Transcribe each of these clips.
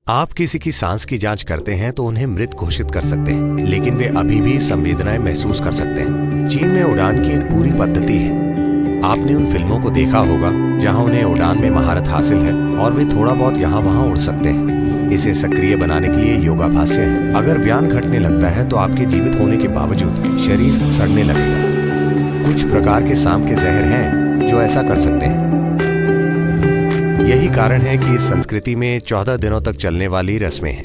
आप किसी की सांस की जांच करते हैं तो उन्हें मृत घोषित कर सकते हैं, लेकिन वे अभी भी संवेदनाएं महसूस कर सकते हैं। चीन में उड़ान की एक पूरी पद्धति है। आपने उन फिल्मों को देखा होगा जहां उन्हें उड़ान में महारत हासिल है और वे थोड़ा बहुत यहाँ वहां उड़ सकते हैं। इसे सक्रिय बनाने के लिए योगाभ्यास है। अगर व्यान घटने लगता है तो आपके जीवित होने के बावजूद शरीर सड़ने लगेगा। कुछ प्रकार के सांप के जहर हैं जो ऐसा कर सकते हैं। यही कारण है कि इस संस्कृति में 14 दिनों तक चलने वाली रस्में हैं।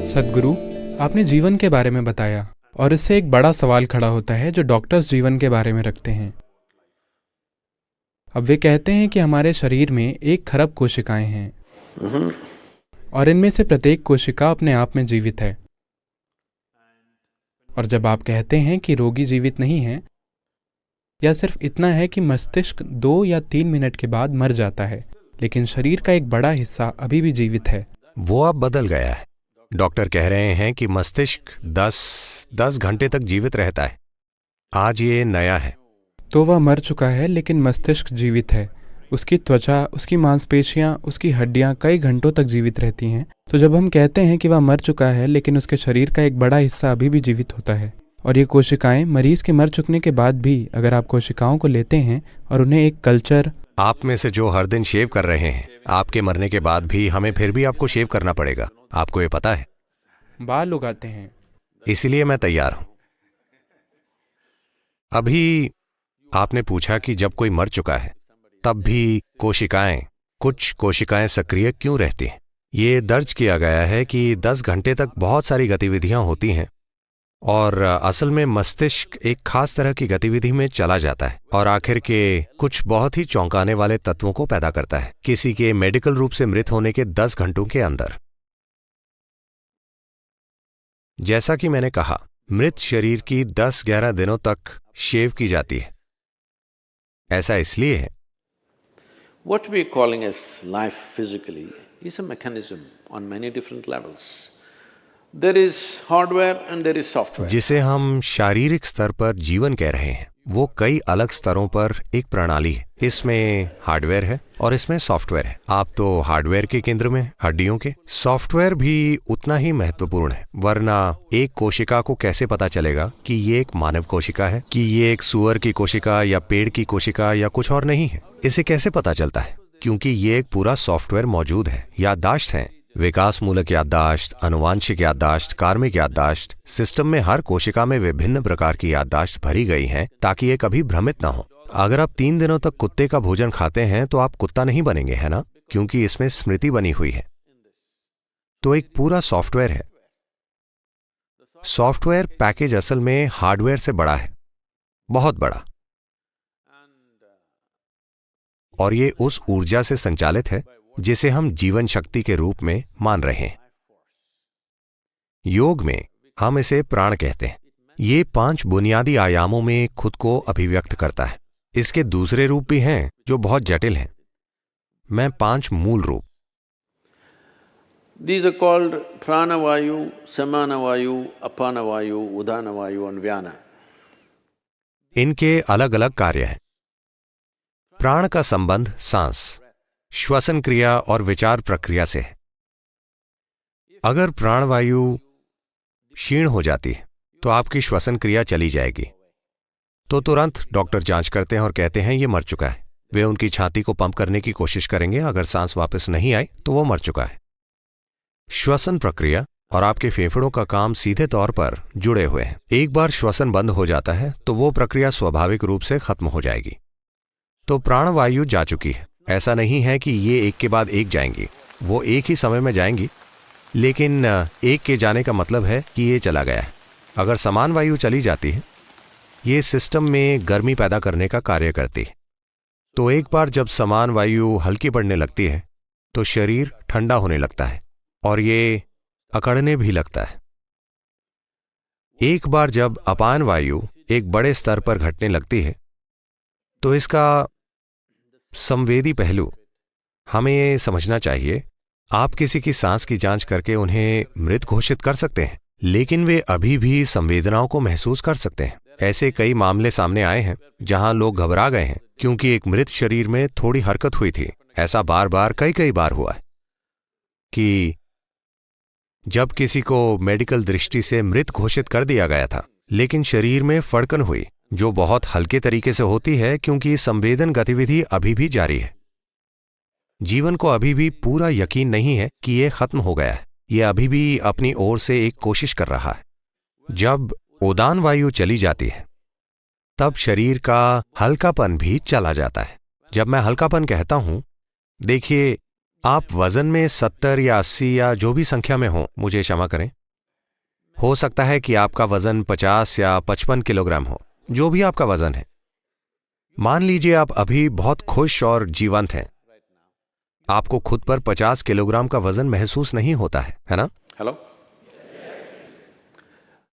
सद्गुरु, आपने जीवन के बारे में बताया और इससे एक बड़ा सवाल खड़ा होता है जो डॉक्टर्स जीवन के बारे में रखते हैं। अब वे कहते हैं कि हमारे शरीर में 1 खरब कोशिकाएं हैं और इनमें से प्रत्येक कोशिका अपने आप में जीवित है। और जब आप कहते हैं कि रोगी जीवित नहीं है, या सिर्फ इतना है कि मस्तिष्क 2 या 3 मिनट के बाद मर जाता है, लेकिन शरीर का एक बड़ा हिस्सा अभी भी जीवित है। वो अब बदल गया है। डॉक्टर कह रहे हैं कि मस्तिष्क 10 घंटे तक जीवित रहता है। आज ये नया है। तो वह मर चुका है लेकिन मस्तिष्क जीवित है। उसकी त्वचा, उसकी मांसपेशियां, उसकी हड्डियां कई घंटों तक जीवित रहती हैं। तो जब हम कहते हैं कि वह मर चुका है लेकिन उसके शरीर का एक बड़ा हिस्सा अभी भी जीवित होता है, और ये कोशिकाएं मरीज के मर चुकने के बाद भी, अगर आप कोशिकाओं को लेते हैं और उन्हें एक कल्चर। आप में से जो हर दिन शेव कर रहे हैं, आपके मरने के बाद भी हमें फिर भी आपको शेव करना पड़ेगा। आपको ये पता है? बाल उगाते हैं। इसीलिए मैं तैयार हूं। अभी आपने पूछा कि जब कोई मर चुका है तब भी कुछ कोशिकाएं सक्रिय क्यों रहती हैं। ये दर्ज किया गया है कि 10 घंटे तक बहुत सारी गतिविधियां होती हैं और असल में मस्तिष्क एक खास तरह की गतिविधि में चला जाता है और आखिर के कुछ बहुत ही चौंकाने वाले तत्वों को पैदा करता है किसी के मेडिकल रूप से मृत होने के 10 घंटों के अंदर। जैसा कि मैंने कहा, मृत शरीर की 10-11 दिनों तक शेव की जाती है। ऐसा इसलिए है। What we are calling as life physically is a mechanism on many different levels. There is hardware and there is software. जिसे हम शारीरिक स्तर पर जीवन कह रहे हैं, वो कई अलग स्तरों पर एक प्रणाली है। इसमें हार्डवेयर है और इसमें सॉफ्टवेयर है। आप तो हार्डवेयर के केंद्र में, हड्डियों के। सॉफ्टवेयर भी उतना ही महत्वपूर्ण है, वरना एक कोशिका को कैसे पता चलेगा कि ये एक मानव कोशिका है, कि ये एक सूअर की कोशिका या पेड़ की कोशिका या कुछ और नहीं है। इसे कैसे पता चलता है? क्योंकि ये एक पूरा सॉफ्टवेयर मौजूद है। याददाश्त है, विकास मूलक याददाश्त, अनुवांशिक याददाश्त, कार्मिक याददाश्त। सिस्टम में हर कोशिका में विभिन्न प्रकार की याददाश्त भरी गई हैं ताकि ये कभी भ्रमित ना हो। अगर आप 3 दिनों तक कुत्ते का भोजन खाते हैं तो आप कुत्ता नहीं बनेंगे, है ना? क्योंकि इसमें स्मृति बनी हुई है। तो एक पूरा सॉफ्टवेयर है। सॉफ्टवेयर पैकेज असल में हार्डवेयर से बड़ा है, बहुत बड़ा, और ये उस ऊर्जा से संचालित है जिसे हम जीवन शक्ति के रूप में मान रहे हैं। योग में हम इसे प्राण कहते हैं। ये 5 बुनियादी आयामों में खुद को अभिव्यक्त करता है। इसके दूसरे रूप भी हैं जो बहुत जटिल हैं। मैं 5 मूल रूप। These are called pranavayu, samanavayu, apanavayu, udanavayu and vyana. इनके अलग अलग कार्य हैं। प्राण का संबंध सांस, श्वसन क्रिया और विचार प्रक्रिया से है। अगर प्राणवायु क्षीण हो जाती है तो आपकी श्वसन क्रिया चली जाएगी। तो तुरंत डॉक्टर जांच करते हैं और कहते हैं ये मर चुका है। वे उनकी छाती को पंप करने की कोशिश करेंगे। अगर सांस वापस नहीं आई तो वो मर चुका है। श्वसन प्रक्रिया और आपके फेफड़ों का काम सीधे तौर पर जुड़े हुए हैं। एक बार श्वसन बंद हो जाता है तो वो प्रक्रिया स्वाभाविक रूप से खत्म हो जाएगी। तो प्राणवायु जा चुकी है। ऐसा नहीं है कि ये एक के बाद एक जाएंगी, वो एक ही समय में जाएंगी, लेकिन एक के जाने का मतलब है कि ये चला गया है। अगर समान वायु चली जाती है, ये सिस्टम में गर्मी पैदा करने का कार्य करती है। तो एक बार जब समान वायु हल्की पड़ने लगती है तो शरीर ठंडा होने लगता है और ये अकड़ने भी लगता है। एक बार जब अपान वायु एक बड़े स्तर पर घटने लगती है तो इसका संवेदी पहलू हमें ये समझना चाहिए। आप किसी की सांस की जांच करके उन्हें मृत घोषित कर सकते हैं, लेकिन वे अभी भी संवेदनाओं को महसूस कर सकते हैं। ऐसे कई मामले सामने आए हैं जहां लोग घबरा गए हैं क्योंकि एक मृत शरीर में थोड़ी हरकत हुई थी। ऐसा बार बार कई बार हुआ है कि जब किसी को मेडिकल दृष्टि से मृत घोषित कर दिया गया था, लेकिन शरीर में फड़कन हुई, जो बहुत हल्के तरीके से होती है क्योंकि संवेदन गतिविधि अभी भी जारी है। जीवन को अभी भी पूरा यकीन नहीं है कि यह खत्म हो गया है, यह अभी भी अपनी ओर से एक कोशिश कर रहा है। जब उदान वायु चली जाती है तब शरीर का हल्कापन भी चला जाता है। जब मैं हल्कापन कहता हूं, देखिए, आप वजन में 70 या 80 या जो भी संख्या में हो, मुझे क्षमा करें, हो सकता है कि आपका वजन 50 या 55 किलोग्राम हो, जो भी आपका वजन है। मान लीजिए आप अभी बहुत खुश और जीवंत हैं, आपको खुद पर 50 किलोग्राम का वजन महसूस नहीं होता है ना? Hello?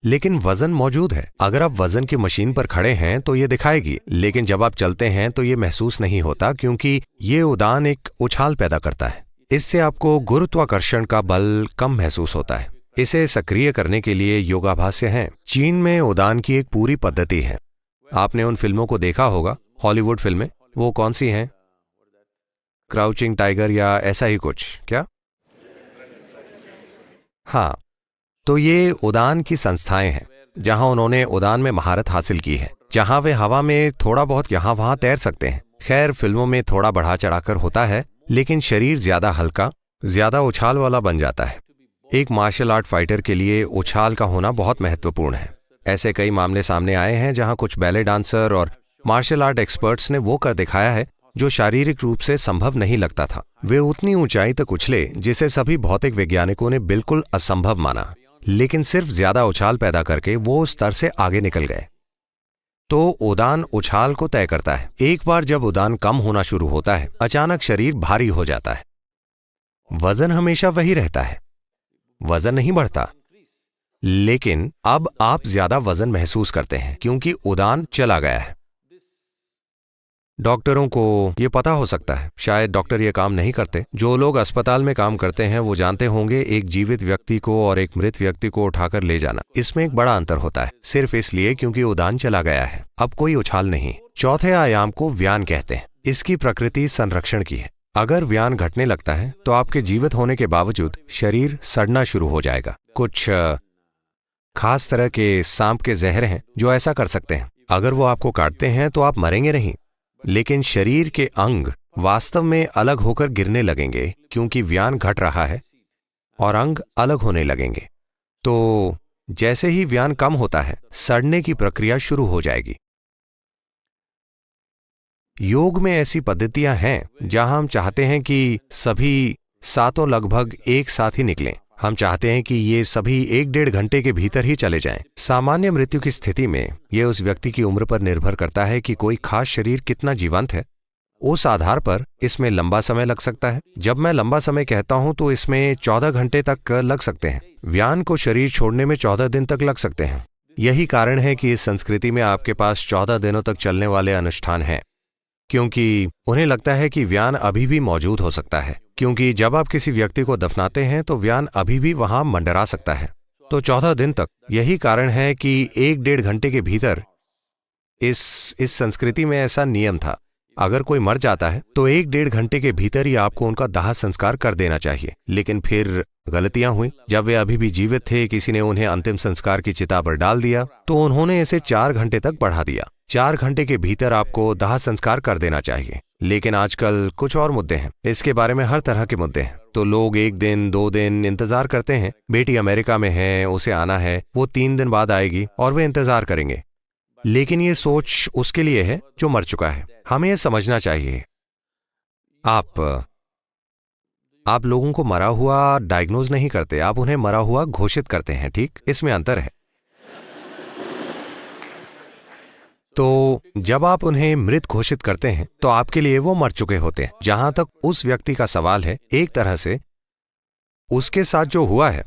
लेकिन वजन मौजूद है। अगर आप वजन की मशीन पर खड़े हैं तो ये दिखाएगी, लेकिन जब आप चलते हैं तो ये महसूस नहीं होता, क्योंकि ये उड़ान एक उछाल पैदा करता है। इससे आपको गुरुत्वाकर्षण का बल कम महसूस होता है। इसे सक्रिय करने के लिए योगाभ्यास हैं। चीन में उड़ान की एक पूरी पद्धति है। आपने उन फिल्मों को देखा होगा, हॉलीवुड फिल्में, वो कौन सी हैं? क्राउचिंग टाइगर या ऐसा ही कुछ, क्या? हाँ, तो ये उड़ान की संस्थाएं हैं जहां उन्होंने उड़ान में महारत हासिल की है, जहां वे हवा में थोड़ा बहुत यहां वहां तैर सकते हैं। खैर, फिल्मों में थोड़ा बढ़ा चढ़ाकर होता है, लेकिन शरीर ज्यादा हल्का, ज्यादा उछाल वाला बन जाता है। एक मार्शल आर्ट फाइटर के लिए उछाल का होना बहुत महत्वपूर्ण है। ऐसे कई मामले सामने आए हैं जहां कुछ बैले डांसर और मार्शल आर्ट एक्सपर्ट्स ने वो कर दिखाया है जो शारीरिक रूप से संभव नहीं लगता था। वे उतनी ऊंचाई तक उछले जिसे सभी भौतिक वैज्ञानिकों ने बिल्कुल असंभव माना, लेकिन सिर्फ ज्यादा उछाल पैदा करके वो उस स्तर से आगे निकल गए। तो उड़ान उछाल को तय करता है। एक बार जब उड़ान कम होना शुरू होता है, अचानक शरीर भारी हो जाता है। वजन हमेशा वही रहता है, वजन नहीं बढ़ता, लेकिन अब आप ज्यादा वजन महसूस करते हैं क्योंकि उड़ान चला गया है। डॉक्टरों को यह पता हो सकता है, शायद डॉक्टर ये काम नहीं करते। जो लोग अस्पताल में काम करते हैं वो जानते होंगे, एक जीवित व्यक्ति को और एक मृत व्यक्ति को उठाकर ले जाना, इसमें एक बड़ा अंतर होता है, सिर्फ इसलिए क्योंकि उड़ान चला गया है, अब कोई उछाल नहीं। चौथे आयाम को व्यान कहते हैं। इसकी प्रकृति संरक्षण की है। अगर व्यान घटने लगता है तो आपके जीवित होने के बावजूद शरीर सड़ना शुरू हो जाएगा। कुछ खास तरह के सांप के जहर हैं जो ऐसा कर सकते हैं। अगर वो आपको काटते हैं तो आप मरेंगे नहीं, लेकिन शरीर के अंग वास्तव में अलग होकर गिरने लगेंगे क्योंकि व्यान घट रहा है और अंग अलग होने लगेंगे। तो जैसे ही व्यान कम होता है, सड़ने की प्रक्रिया शुरू हो जाएगी। योग में ऐसी पद्धतियां हैं जहां हम चाहते हैं कि सभी सातों लगभग एक साथ ही निकलें। हम चाहते हैं कि ये सभी 1-1.5 घंटे के भीतर ही चले जाएं। सामान्य मृत्यु की स्थिति में यह उस व्यक्ति की उम्र पर निर्भर करता है कि कोई खास शरीर कितना जीवंत है। उस आधार पर इसमें लंबा समय लग सकता है। जब मैं लंबा समय कहता हूं तो इसमें 14 घंटे तक लग सकते हैं। व्यान को शरीर छोड़ने में 14 दिन तक लग सकते हैं। यही कारण है कि इस संस्कृति में आपके पास 14 दिनों तक चलने वाले अनुष्ठान हैं, क्योंकि उन्हें लगता है कि व्यान अभी भी मौजूद हो सकता है। क्योंकि जब आप किसी व्यक्ति को दफनाते हैं तो व्यान अभी भी वहां मंडरा सकता है। तो 14 दिन तक। यही कारण है कि 1-1.5 घंटे के भीतर इस संस्कृति में ऐसा नियम था। अगर कोई मर जाता है तो 1-1.5 घंटे के भीतर ही आपको उनका दाह संस्कार कर देना चाहिए। लेकिन फिर गलतियां हुई। जब वे अभी भी जीवित थे, किसी ने उन्हें अंतिम संस्कार की चिता पर डाल दिया तो उन्होंने इसे 4 घंटे तक बढ़ा दिया। 4 घंटे के भीतर आपको दाह संस्कार कर देना चाहिए। लेकिन आजकल कुछ और मुद्दे हैं, इसके बारे में हर तरह के मुद्दे हैं। तो लोग 1 दिन 2 दिन इंतजार करते हैं। बेटी अमेरिका में है, उसे आना है, वो 3 दिन बाद आएगी और वे इंतजार करेंगे। लेकिन ये सोच उसके लिए है जो मर चुका है। हमें यह समझना चाहिए, आप लोगों को मरा हुआ डायग्नोज नहीं करते, आप उन्हें मरा हुआ घोषित करते हैं। ठीक, इसमें अंतर है। तो जब आप उन्हें मृत घोषित करते हैं तो आपके लिए वो मर चुके होते हैं। जहां तक उस व्यक्ति का सवाल है, एक तरह से उसके साथ जो हुआ है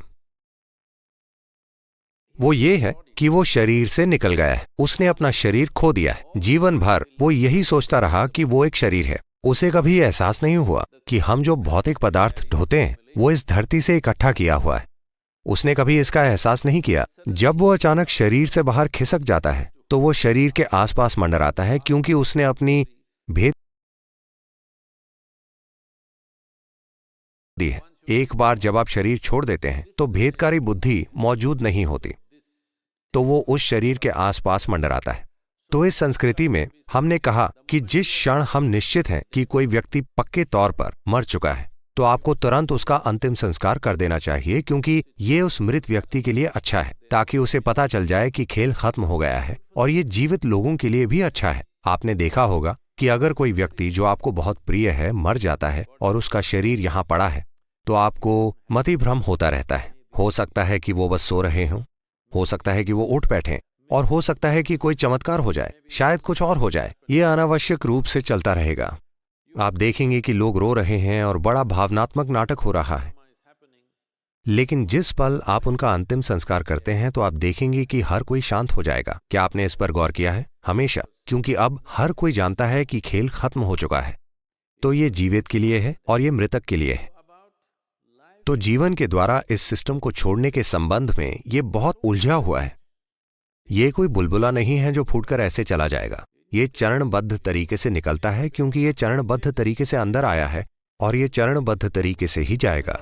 वो ये है कि वो शरीर से निकल गया है। उसने अपना शरीर खो दिया है। जीवन भर वो यही सोचता रहा कि वो एक शरीर है। उसे कभी एहसास नहीं हुआ कि हम जो भौतिक पदार्थ ढोते हैं वो इस धरती से इकट्ठा किया हुआ है। उसने कभी इसका एहसास नहीं किया। जब वो अचानक शरीर से बाहर खिसक जाता है तो वो शरीर के आसपास मंडराता है, क्योंकि उसने अपनी भेद है। एक बार जब आप शरीर छोड़ देते हैं तो भेदकारी बुद्धि मौजूद नहीं होती, तो वो उस शरीर के आसपास मंडराता है। तो इस संस्कृति में हमने कहा कि जिस क्षण हम निश्चित हैं कि कोई व्यक्ति पक्के तौर पर मर चुका है तो आपको तुरंत उसका अंतिम संस्कार कर देना चाहिए, क्योंकि ये उस मृत व्यक्ति के लिए अच्छा है, ताकि उसे पता चल जाए कि खेल खत्म हो गया है, और ये जीवित लोगों के लिए भी अच्छा है। आपने देखा होगा कि अगर कोई व्यक्ति जो आपको बहुत प्रिय है मर जाता है और उसका शरीर यहाँ पड़ा है तो आपको मतिभ्रम होता रहता है। हो सकता है कि वो बस सो रहे हों, हो सकता है कि वो उठ बैठें, और हो सकता है कि कोई चमत्कार हो जाए, शायद कुछ और हो जाए। ये अनावश्यक रूप से चलता रहेगा। आप देखेंगे कि लोग रो रहे हैं और बड़ा भावनात्मक नाटक हो रहा है, लेकिन जिस पल आप उनका अंतिम संस्कार करते हैं तो आप देखेंगे कि हर कोई शांत हो जाएगा। क्या आपने इस पर गौर किया है? हमेशा, क्योंकि अब हर कोई जानता है कि खेल खत्म हो चुका है। तो ये जीवित के लिए है और ये मृतक के लिए है। तो जीवन के द्वारा इस सिस्टम को छोड़ने के संबंध में ये बहुत उलझा हुआ है। ये कोई बुलबुला नहीं है जो फूटकर ऐसे चला जाएगा। ये चरणबद्ध तरीके से निकलता है, क्योंकि ये चरणबद्ध तरीके से अंदर आया है और ये चरणबद्ध तरीके से ही जाएगा।